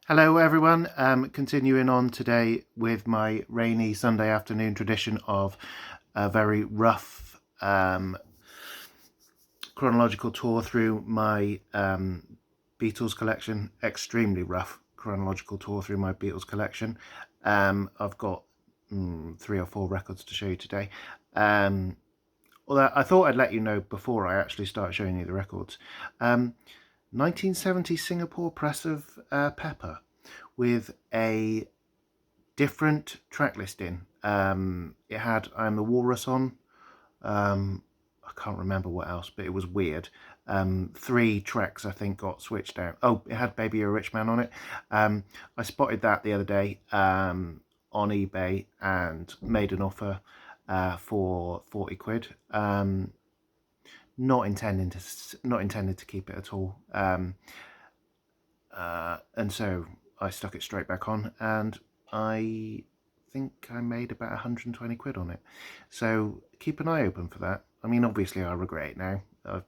Hello everyone, continuing on today with my rainy Sunday afternoon tradition of a very rough chronological tour through my Beatles collection. Extremely rough chronological tour through my Beatles collection. I've got 3 or 4 records to show you today. Although I thought I'd let you know before I actually start showing you the records. 1970 Singapore press of Pepper with a different track listing. It had I Am the Walrus on. I can't remember what else, but it was weird. 3 tracks I think got switched out. Oh, it had Baby You're a Rich Man on it. I spotted that the other day on eBay and made an offer for 40 quid. Not intending to keep it at all, and so I stuck it straight back on, and I think I made about 120 quid on it. So keep an eye open for that. I mean, obviously I regret it now. I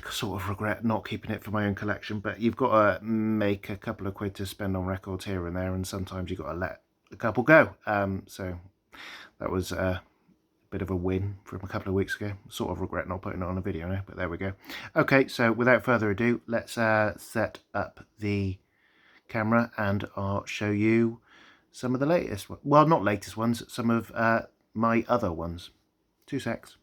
sort of regret not keeping it for my own collection, but you've got to make a couple of quid to spend on records here and there, and sometimes you've got to let a couple go. So that was bit of a win from a couple of weeks ago. Sort of regret not putting it on a video now, but there we go. Okay, so without further ado, let's set up the camera and I'll show you some of the latest, well, not latest ones, some of my other ones. 2 secs.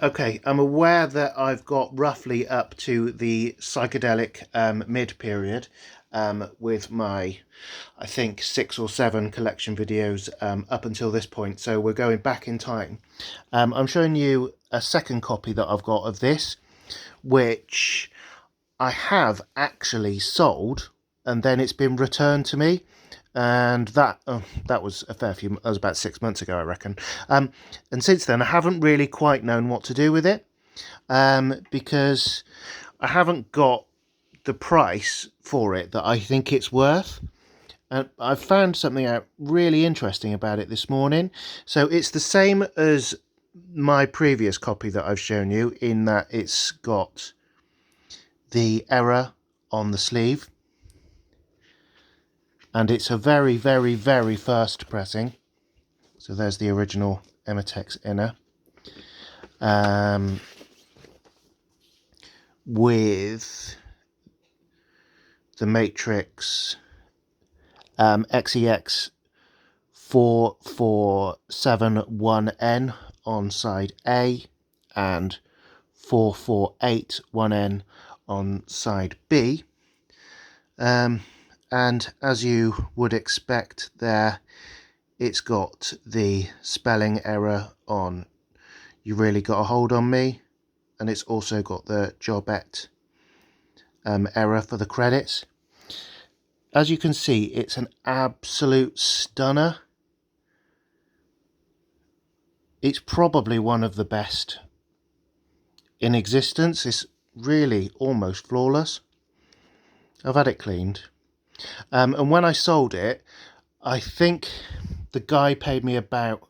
Okay, I'm aware that I've got roughly up to the psychedelic mid-period with my, I think, 6 or 7 collection videos up until this point. So we're going back in time. I'm showing you a second copy that I've got of this, which I have actually sold, and then it's been returned to me. And that was a fair few, that was about 6 months ago, I reckon. And since then I haven't really quite known what to do with it, because I haven't got the price for it that I think it's worth. And I've found something out really interesting about it this morning. So it's the same as my previous copy that I've shown you, in that it's got the error on the sleeve, and it's a very, very, very first pressing. So there's the original Ematex inner, with the Matrix XEX 4471N on side A and 4481N on side B. And as you would expect there, it's got the spelling error on You Really Got a Hold on Me, and it's also got the Jobette error for the credits. As you can see, it's an absolute stunner. It's probably one of the best in existence. It's really almost flawless. I've had it cleaned. And when I sold it, I think the guy paid me about,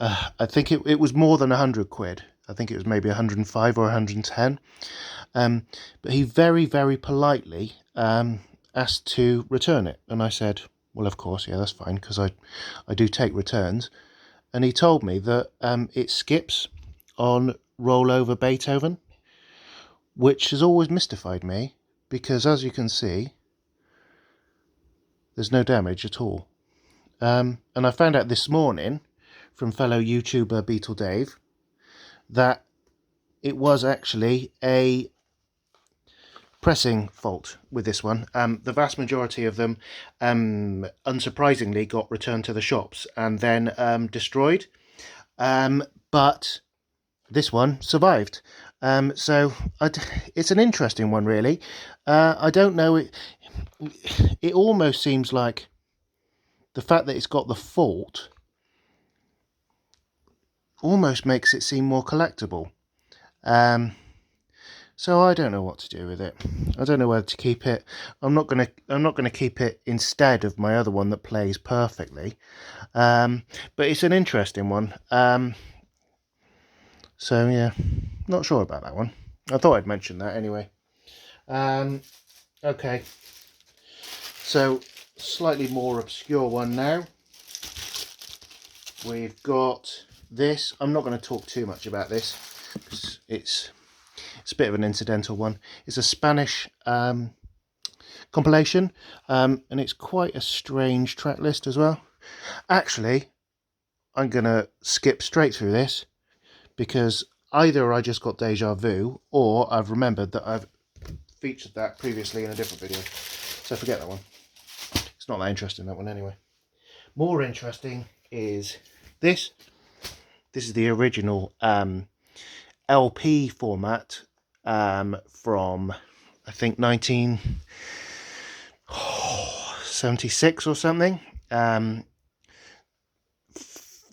I think it was more than 100 quid. I think it was maybe 105 or 110. But he very, very politely asked to return it. And I said, well, of course, yeah, that's fine, because I do take returns. And he told me that it skips on rollover Beethoven, which has always mystified me, because as you can see, there's no damage at all. And I found out this morning from fellow YouTuber Beatle Dave that it was actually a pressing fault with this one. The vast majority of them, unsurprisingly, got returned to the shops and then destroyed. But this one survived. So it's an interesting one, really. I don't know. It almost seems like the fact that it's got the fault almost makes it seem more collectible. So I don't know what to do with it. I don't know whether to keep it. I'm not gonna keep it instead of my other one that plays perfectly. But it's an interesting one. So yeah, not sure about that one. I thought I'd mention that anyway. Okay, so slightly more obscure one now. We've got this. I'm not going to talk too much about this because it's a bit of an incidental one. It's a Spanish compilation, and it's quite a strange track list as well. Actually, I'm going to skip straight through this because either I just got deja vu or I've remembered that I've featured that previously in a different video. So forget that one. It's not that interesting, that one, anyway. More interesting is this. This is the original LP format from, I think, 1976 or something.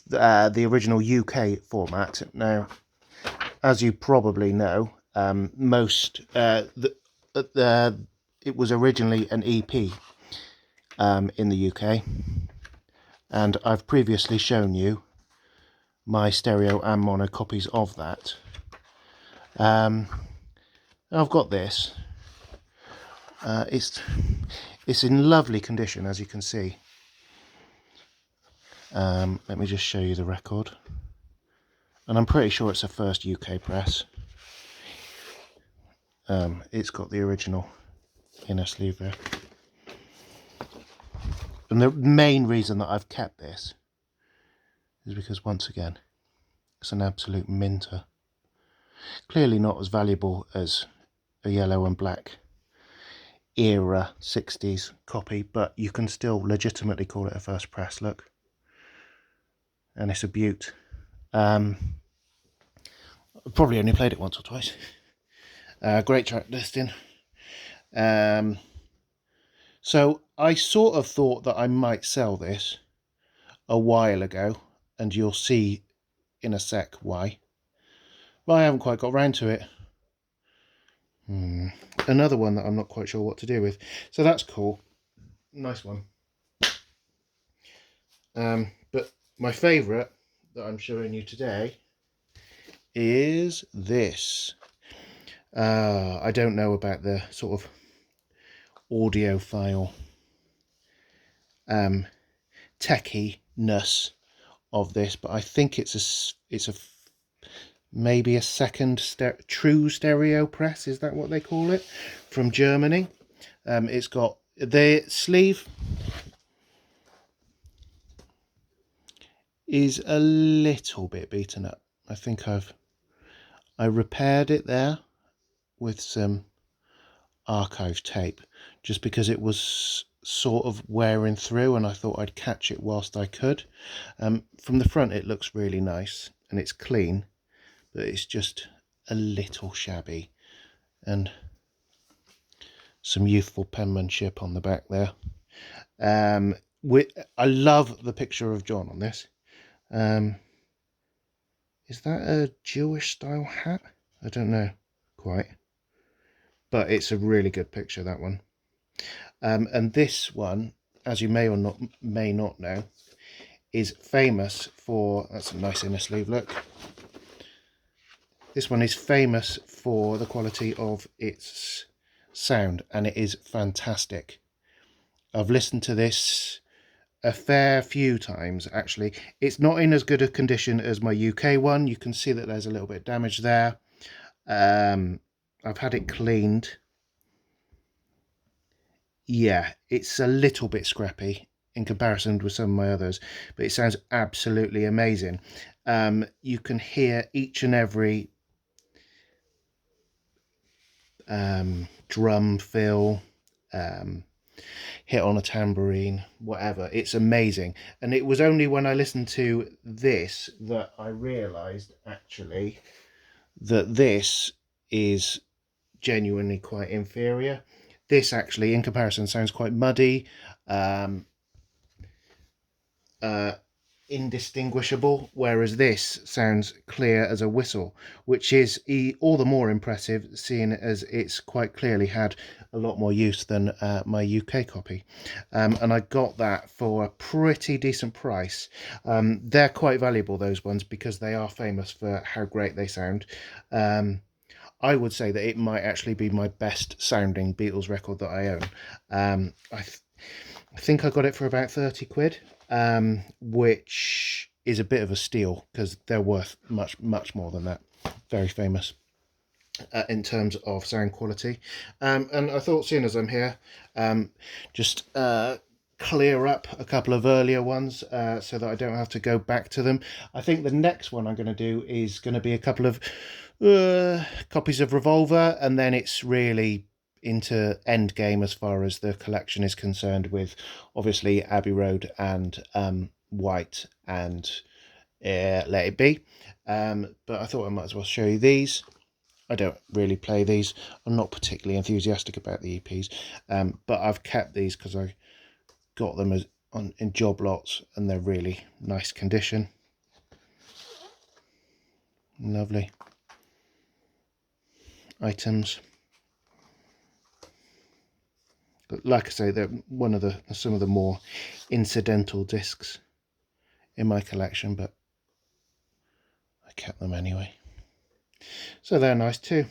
The original UK format. Now, as you probably know, it was originally an EP in the UK, and I've previously shown you my stereo and mono copies of that. I've got this. It's in lovely condition, as you can see. Let me just show you the record, and I'm pretty sure it's a first UK press. It's got the original inner sleeve there, and the main reason that I've kept this is because, once again, it's an absolute minter. Clearly not as valuable as a yellow and black era 60s copy, but you can still legitimately call it a first press. Look, and it's a beaut. I've probably only played it once or twice. Great track listing. So I sort of thought that I might sell this a while ago, and you'll see in a sec why. But I haven't quite got round to it. Another one that I'm not quite sure what to do with. So that's cool. Nice one. But my favourite that I'm showing you today is this. I don't know about the sort of audiophile techie-ness of this, but I think it's a maybe a second true stereo press. Is that what they call it? From Germany. It's got the sleeve is a little bit beaten up. I think I repaired it there with some archive tape just because it was sort of wearing through, and I thought I'd catch it whilst I could. From the front it looks really nice and it's clean, but it's just a little shabby, and some youthful penmanship on the back there. I love the picture of John on this. Is that a Jewish style hat? I don't know quite, but it's a really good picture, that one. And this one, as you may not know, is famous for, that's a nice inner sleeve, look. This one is famous for the quality of its sound, and it is fantastic. I've listened to this a fair few times, actually. It's not in as good a condition as my UK one. You can see that there's a little bit of damage there. I've had it cleaned. Yeah, it's a little bit scrappy in comparison with some of my others, but it sounds absolutely amazing. You can hear each and every drum fill, hit on a tambourine, whatever. It's amazing. And it was only when I listened to this that I realised, actually, that this is genuinely quite inferior. This actually, in comparison, sounds quite muddy, indistinguishable, whereas this sounds clear as a whistle, which is all the more impressive, seeing as it's quite clearly had a lot more use than my UK copy. And I got that for a pretty decent price. They're quite valuable, those ones, because they are famous for how great they sound. I would say that it might actually be my best sounding Beatles record that I own. I think I got it for about 30 quid, which is a bit of a steal because they're worth much more than that. Very famous in terms of sound quality. And I thought, seeing as I'm here, just clear up a couple of earlier ones so that I don't have to go back to them. I think the next one I'm going to do is going to be a couple of copies of Revolver, and then it's really into end game as far as the collection is concerned, with obviously Abbey Road and White and Let It Be. But I thought I might as well show you these. I don't really play these. I'm not particularly enthusiastic about the EPs, but I've kept these because I got them in job lots, and they're really nice condition. Lovely items. But like I say, they're some of the more incidental discs in my collection, but I kept them anyway. So they're nice too.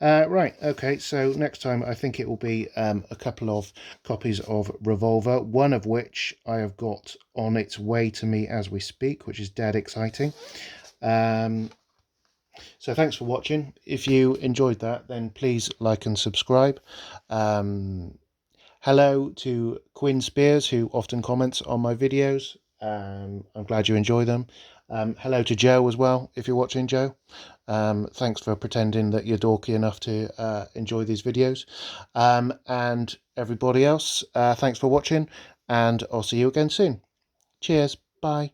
Right, okay, so next time I think it will be a couple of copies of Revolver, one of which I have got on its way to me as we speak, which is dead exciting. So thanks for watching. If you enjoyed that, then please like and subscribe. Hello to Quinn Spears, who often comments on my videos. I'm glad you enjoy them. Hello to Joe as well, if you're watching, Joe. Thanks for pretending that you're dorky enough to enjoy these videos. And everybody else, thanks for watching, and I'll see you again soon. Cheers. Bye.